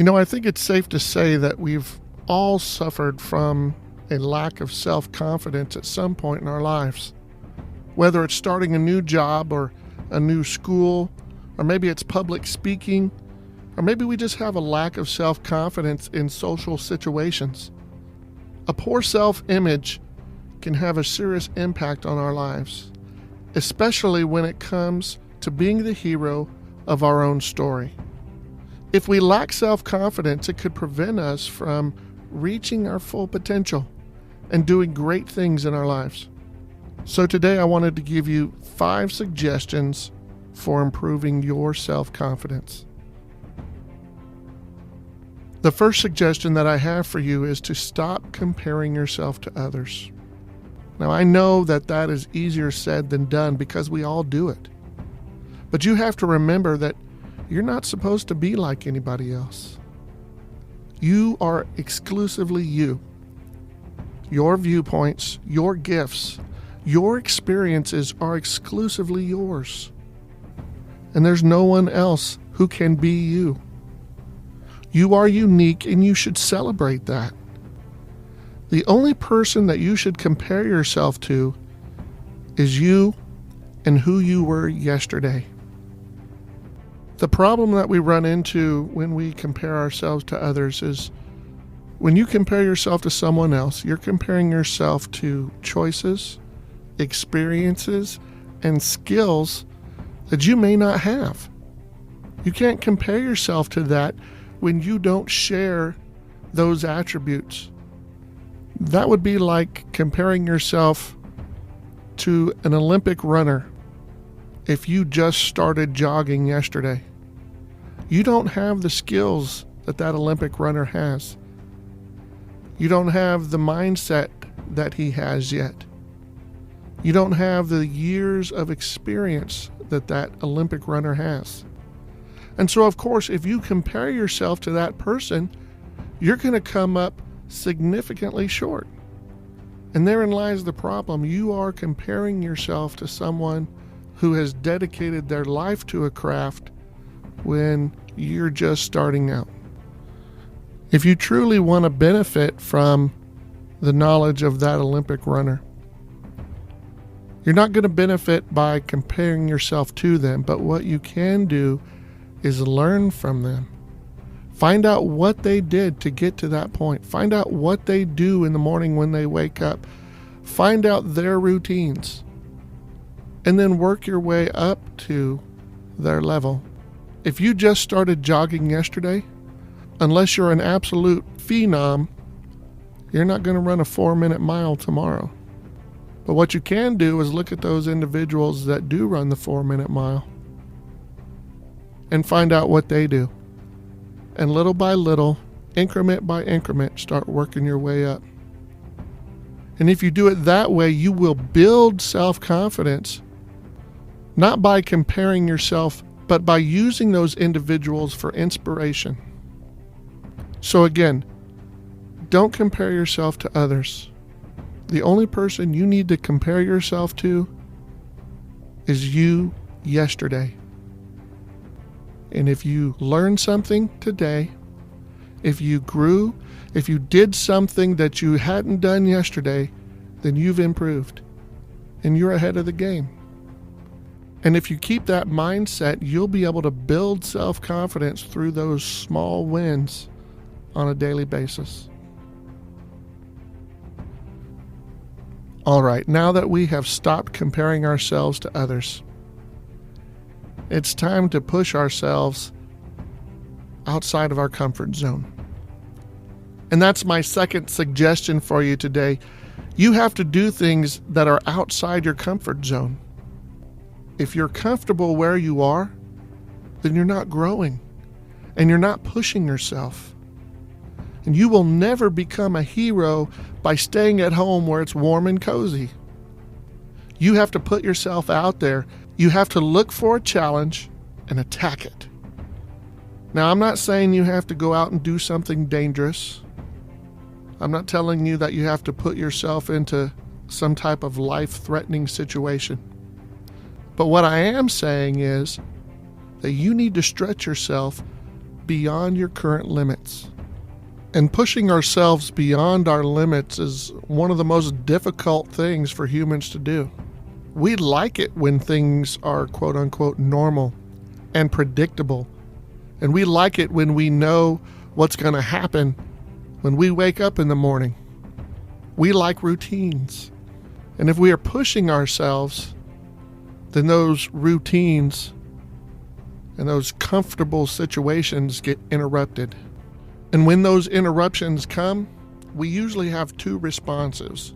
I think it's safe to say that we've all suffered from a lack of self-confidence at some point in our lives. Whether it's starting a new job or a new school, or maybe it's public speaking, or maybe we just have a lack of self-confidence in social situations. A poor self-image can have a serious impact on our lives, especially when it comes to being the hero of our own story. If we lack self-confidence, it could prevent us from reaching our full potential and doing great things in our lives. So today I wanted to give you 5 suggestions for improving your self-confidence. The first suggestion that I have for you is to stop comparing yourself to others. Now, I know that is easier said than done because we all do it. But you have to remember that you're not supposed to be like anybody else. You are exclusively you. Your viewpoints, your gifts, your experiences are exclusively yours. And there's no one else who can be you. You are unique and you should celebrate that. The only person that you should compare yourself to is you and who you were yesterday. The problem that we run into when we compare ourselves to others is when you compare yourself to someone else, you're comparing yourself to choices, experiences, and skills that you may not have. You can't compare yourself to that when you don't share those attributes. That would be like comparing yourself to an Olympic runner if you just started jogging yesterday. You don't have the skills that Olympic runner has. You don't have the mindset that he has yet. You don't have the years of experience that Olympic runner has. And so, of course, if you compare yourself to that person, you're going to come up significantly short. And therein lies the problem. You are comparing yourself to someone who has dedicated their life to a craft when you're just starting out. If you truly want to benefit from the knowledge of that Olympic runner, you're not going to benefit by comparing yourself to them, but what you can do is learn from them. Find out what they did to get to that point. Find out what they do in the morning when they wake up. Find out their routines. And then work your way up to their level. If you just started jogging yesterday, unless you're an absolute phenom, you're not going to run a 4-minute mile tomorrow. But what you can do is look at those individuals that do run the 4-minute mile and find out what they do. And little by little, increment by increment, start working your way up. And if you do it that way, you will build self-confidence, not by comparing yourself, but by using those individuals for inspiration. So again, don't compare yourself to others. The only person you need to compare yourself to is you yesterday. And if you learned something today, if you grew, if you did something that you hadn't done yesterday, then you've improved and you're ahead of the game. And if you keep that mindset, you'll be able to build self-confidence through those small wins on a daily basis. All right, now that we have stopped comparing ourselves to others, it's time to push ourselves outside of our comfort zone. And that's my second suggestion for you today. You have to do things that are outside your comfort zone. If you're comfortable where you are, then you're not growing and you're not pushing yourself. And you will never become a hero by staying at home where it's warm and cozy. You have to put yourself out there. You have to look for a challenge and attack it. Now, I'm not saying you have to go out and do something dangerous. I'm not telling you that you have to put yourself into some type of life-threatening situation. But what I am saying is that you need to stretch yourself beyond your current limits. And pushing ourselves beyond our limits is one of the most difficult things for humans to do. We like it when things are quote unquote normal and predictable. And we like it when we know what's going to happen when we wake up in the morning. We like routines. And if we are pushing ourselves, then those routines and those comfortable situations get interrupted. And when those interruptions come, we usually have two responses.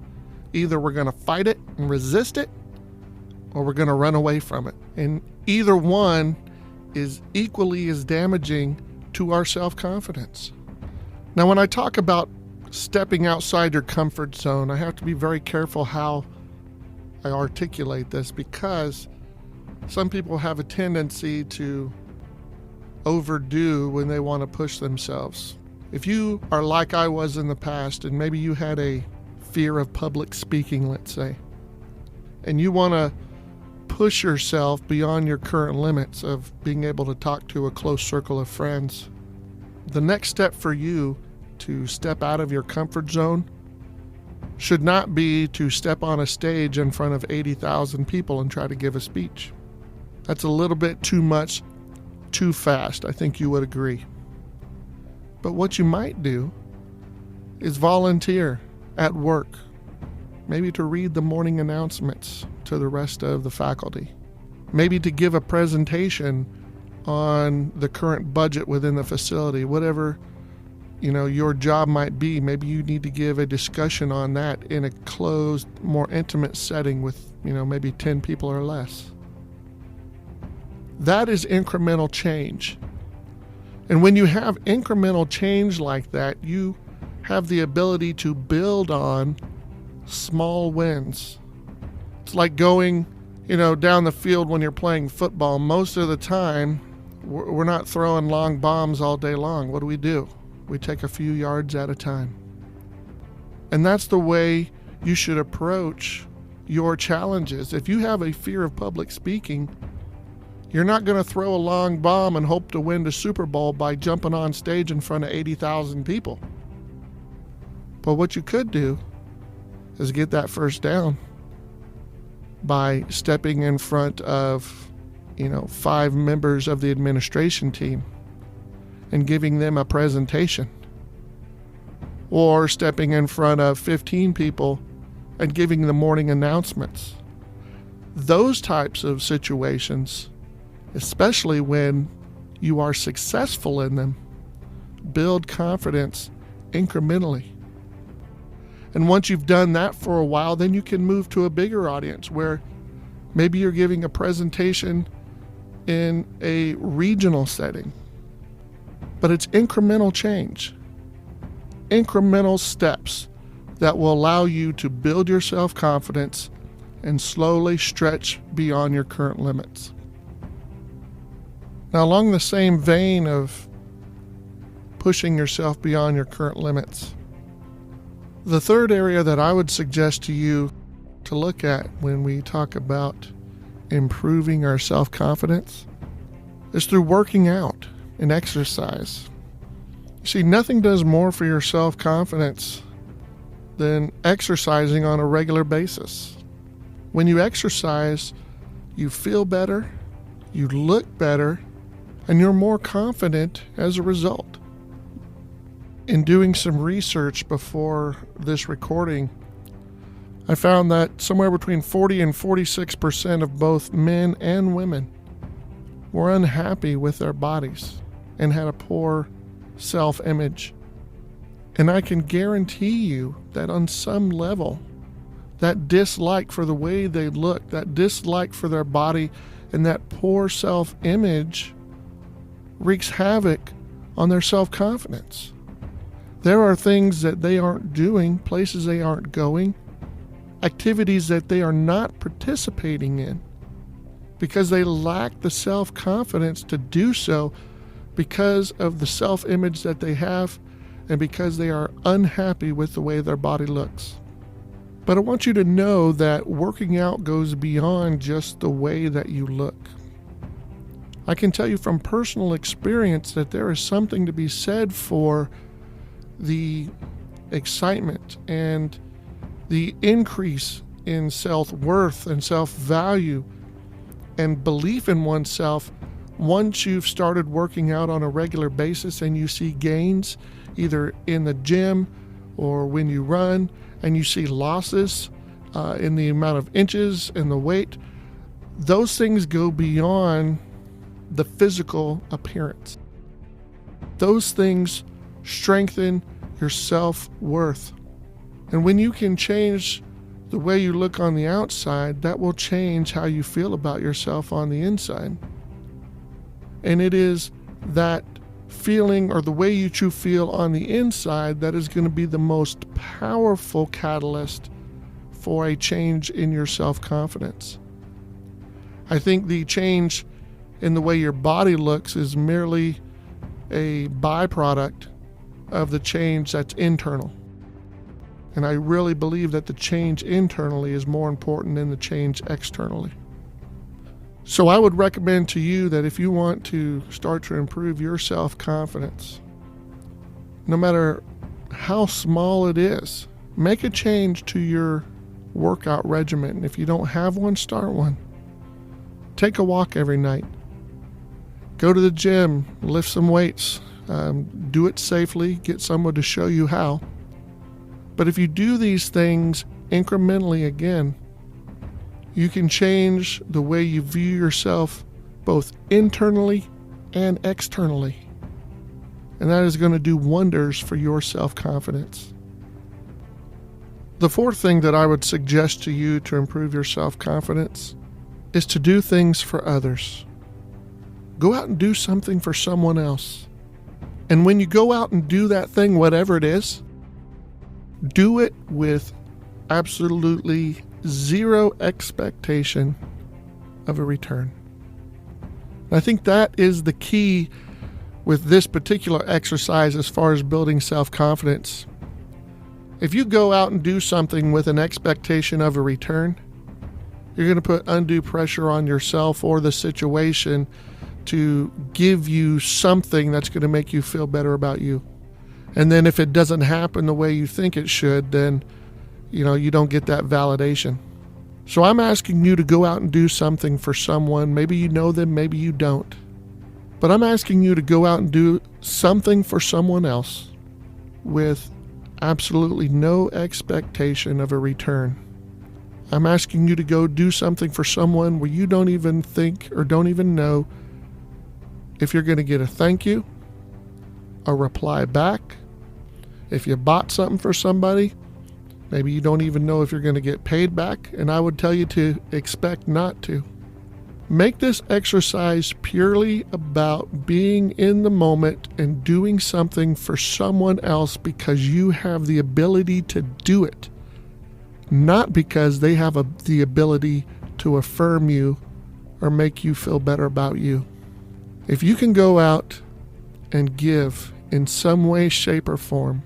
Either we're going to fight it and resist it, or we're going to run away from it. And either one is equally as damaging to our self-confidence. Now, when I talk about stepping outside your comfort zone, I have to be very careful how I articulate this, because some people have a tendency to overdo when they want to push themselves. If you are like I was in the past, and maybe you had a fear of public speaking, let's say, and you want to push yourself beyond your current limits of being able to talk to a close circle of friends, the next step for you to step out of your comfort zone should not be to step on a stage in front of 80,000 people and try to give a speech. That's a little bit too much, too fast. I think you would agree. But what you might do is volunteer at work, maybe to read the morning announcements to the rest of the faculty, maybe to give a presentation on the current budget within the facility, whatever your job might be. Maybe you need to give a discussion on that in a closed, more intimate setting with maybe 10 people or less. That is incremental change. And when you have incremental change like that, you have the ability to build on small wins. It's like going, down the field when you're playing football. Most of the time, we're not throwing long bombs all day long. What do? We take a few yards at a time. And that's the way you should approach your challenges. If you have a fear of public speaking, you're not going to throw a long bomb and hope to win the Super Bowl by jumping on stage in front of 80,000 people. But what you could do is get that first down by stepping in front of, 5 members of the administration team and giving them a presentation. Or stepping in front of 15 people and giving the morning announcements. Those types of situations, especially when you are successful in them, build confidence incrementally. And once you've done that for a while, then you can move to a bigger audience where maybe you're giving a presentation in a regional setting. But it's incremental change, incremental steps that will allow you to build your self-confidence and slowly stretch beyond your current limits. Now, along the same vein of pushing yourself beyond your current limits, the third area that I would suggest to you to look at when we talk about improving our self-confidence is through working out and exercise. You see, nothing does more for your self-confidence than exercising on a regular basis. When you exercise, you feel better, you look better, and you're more confident as a result. In doing some research before this recording, I found that somewhere between 40 and 46% of both men and women were unhappy with their bodies and had a poor self-image. And I can guarantee you that on some level, that dislike for the way they look, that dislike for their body, and that poor self-image wreaks havoc on their self-confidence. There are things that they aren't doing, places they aren't going, activities that they are not participating in because they lack the self-confidence to do so because of the self-image that they have and because they are unhappy with the way their body looks. But I want you to know that working out goes beyond just the way that you look. I can tell you from personal experience that there is something to be said for the excitement and the increase in self-worth and self-value and belief in oneself once you've started working out on a regular basis and you see gains either in the gym or when you run, and you see losses in the amount of inches and the weight. Those things go beyond the physical appearance. Those things strengthen your self-worth. And when you can change the way you look on the outside, that will change how you feel about yourself on the inside. And it is that feeling or the way you feel on the inside that is going to be the most powerful catalyst for a change in your self-confidence. I think the change in the way your body looks is merely a byproduct of the change that's internal. And I really believe that the change internally is more important than the change externally. So I would recommend to you that if you want to start to improve your self-confidence, no matter how small it is, make a change to your workout regimen. If you don't have one, start one. Take a walk every night. Go to the gym, lift some weights, do it safely, get someone to show you how. But if you do these things incrementally again, you can change the way you view yourself both internally and externally. And that is going to do wonders for your self-confidence. The fourth thing that I would suggest to you to improve your self-confidence is to do things for others. Go out and do something for someone else. And when you go out and do that thing, whatever it is, do it with absolutely zero expectation of a return. I think that is the key with this particular exercise as far as building self-confidence. If you go out and do something with an expectation of a return, you're going to put undue pressure on yourself or the situation to give you something that's going to make you feel better about you. And then if it doesn't happen the way you think it should, then you don't get that validation. So I'm asking you to go out and do something for someone. Maybe you know them, maybe you don't. But I'm asking you to go out and do something for someone else with absolutely no expectation of a return. I'm asking you to go do something for someone where you don't even think or don't even know if you're going to get a thank you, a reply back. If you bought something for somebody, maybe you don't even know if you're going to get paid back, and I would tell you to expect not to. Make this exercise purely about being in the moment and doing something for someone else because you have the ability to do it, not because they have the ability to affirm you or make you feel better about you. If you can go out and give in some way, shape, or form,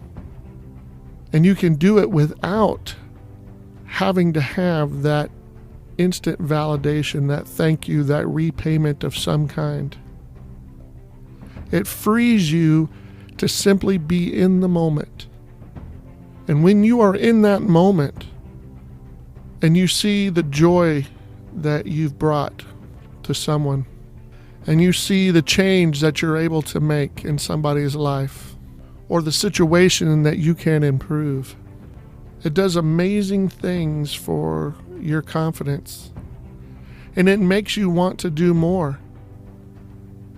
and you can do it without having to have that instant validation, that thank you, that repayment of some kind. It frees you to simply be in the moment. And when you are in that moment and you see the joy that you've brought to someone, and you see the change that you're able to make in somebody's life, or the situation that you can improve, it does amazing things for your confidence. And it makes you want to do more.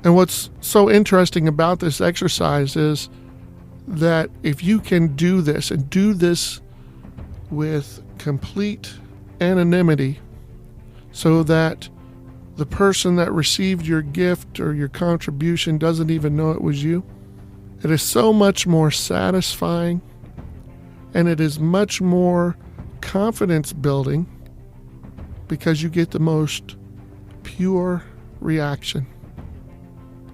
And what's so interesting about this exercise is that if you can do this and do this with complete anonymity, so that the person that received your gift or your contribution doesn't even know it was you, it is so much more satisfying, and it is much more confidence building because you get the most pure reaction.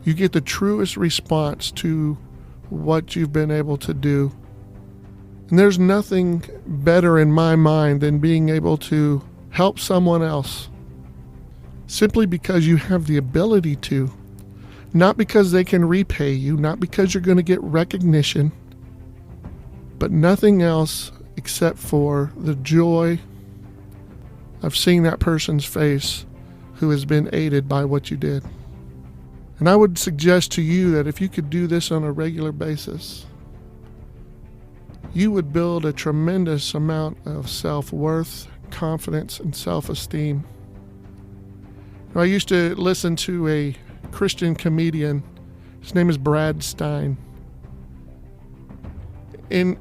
You get the truest response to what you've been able to do. And there's nothing better in my mind than being able to help someone else simply because you have the ability to, not because they can repay you, not because you're going to get recognition, but nothing else except for the joy of seeing that person's face who has been aided by what you did. And I would suggest to you that if you could do this on a regular basis, you would build a tremendous amount of self-worth, confidence, and self-esteem. I used to listen to a Christian comedian. His name is Brad Stein. In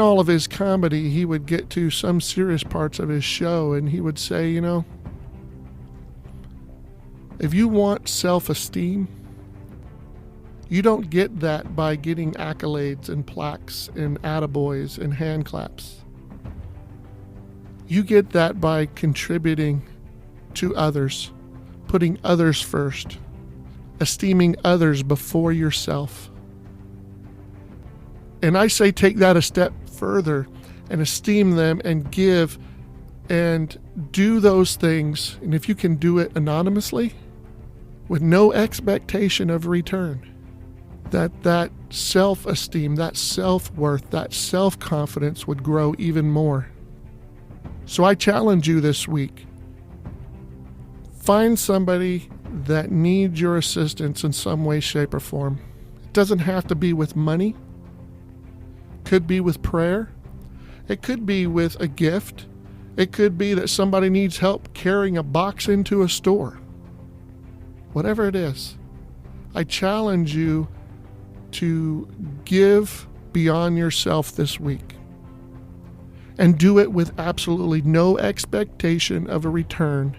all of his comedy, he would get to some serious parts of his show, and he would say, if you want self-esteem, you don't get that by getting accolades and plaques and attaboys and hand claps. You get that by contributing to others, putting others first, esteeming others before yourself. And I say take that a step further and esteem them and give and do those things. And if you can do it anonymously with no expectation of return, that self-esteem, that self-worth, that self-confidence would grow even more. So I challenge you this week. Find somebody that needs your assistance in some way, shape, or form. It doesn't have to be with money. It could be with prayer. It could be with a gift. It could be that somebody needs help carrying a box into a store. Whatever it is, I challenge you to give beyond yourself this week. And do it with absolutely no expectation of a return.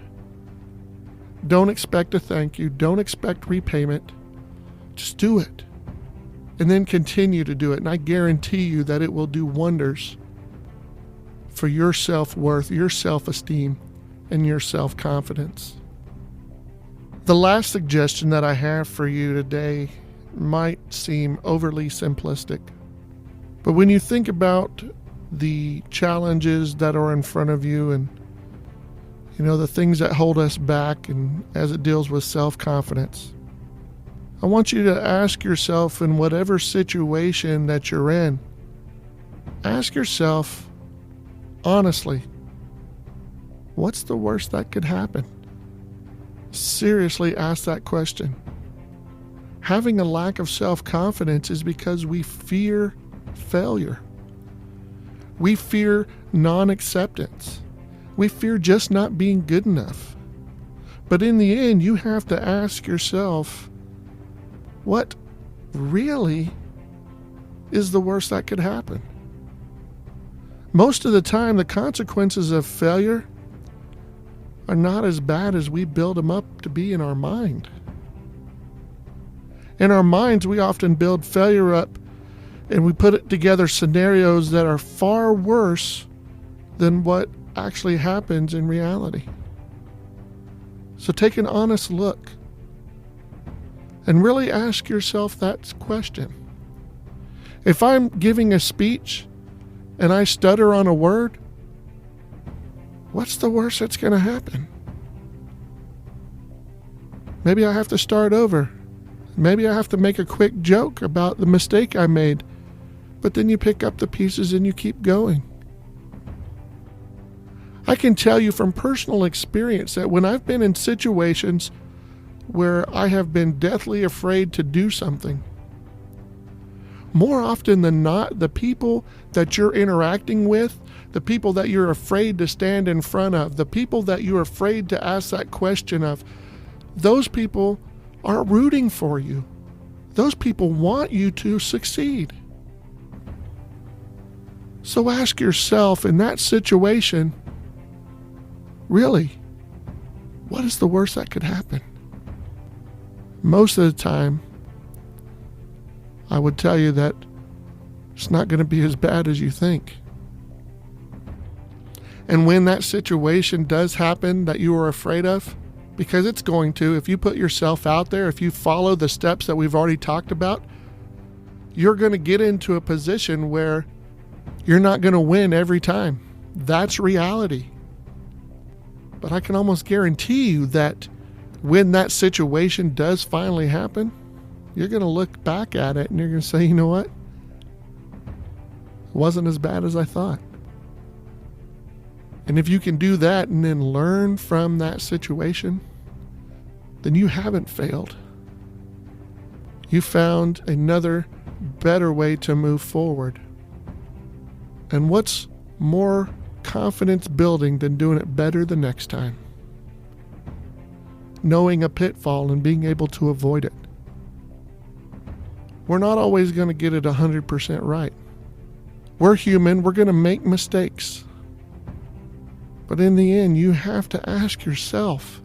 Don't expect a thank you. Don't expect repayment. Just do it. And then continue to do it. And I guarantee you that it will do wonders for your self-worth, your self-esteem, and your self-confidence. The last suggestion that I have for you today might seem overly simplistic. But when you think about the challenges that are in front of you and the things that hold us back, and as it deals with self-confidence, I want you to ask yourself, in whatever situation that you're in, ask yourself honestly, what's the worst that could happen? Seriously ask that question. Having a lack of self-confidence is because we fear failure. We fear non-acceptance. We fear just not being good enough. But in the end, you have to ask yourself, what really is the worst that could happen? Most of the time, the consequences of failure are not as bad as we build them up to be in our mind. In our minds, we often build failure up and we put it together scenarios that are far worse than what actually happens in reality. So take an honest look and really ask yourself that question. If I'm giving a speech and I stutter on a word, what's the worst that's going to happen? Maybe I have to start over. Maybe I have to make a quick joke about the mistake I made, but then you pick up the pieces and you keep going. I can tell you from personal experience that when I've been in situations where I have been deathly afraid to do something, more often than not, the people that you're interacting with, the people that you're afraid to stand in front of, the people that you're afraid to ask that question of, those people are rooting for you. Those people want you to succeed. So ask yourself in that situation, really, what is the worst that could happen? Most of the time, I would tell you that it's not going to be as bad as you think. And when that situation does happen that you are afraid of, because it's going to, if you put yourself out there, if you follow the steps that we've already talked about, you're going to get into a position where you're not going to win every time. That's reality. But I can almost guarantee you that when that situation does finally happen, you're going to look back at it and you're going to say, you know what? It wasn't as bad as I thought. And if you can do that and then learn from that situation, then you haven't failed. You found another better way to move forward. And what's more confidence building than doing it better the next time? Knowing a pitfall and being able to avoid it. We're not always going to get it 100% right. We're human, we're going to make mistakes. But in the end, you have to ask yourself,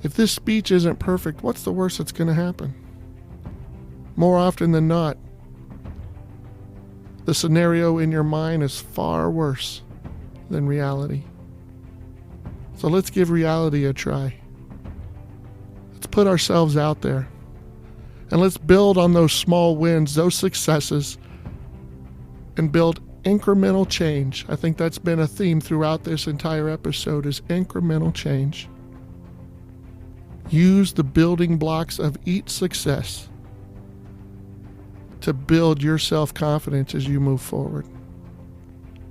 if this speech isn't perfect, what's the worst that's going to happen? More often than not, the scenario in your mind is far worse than reality. So let's give reality a try. Let's put ourselves out there. And let's build on those small wins, those successes, and build incremental change. I think that's been a theme throughout this entire episode, is incremental change. Use the building blocks of each success to build your self-confidence as you move forward.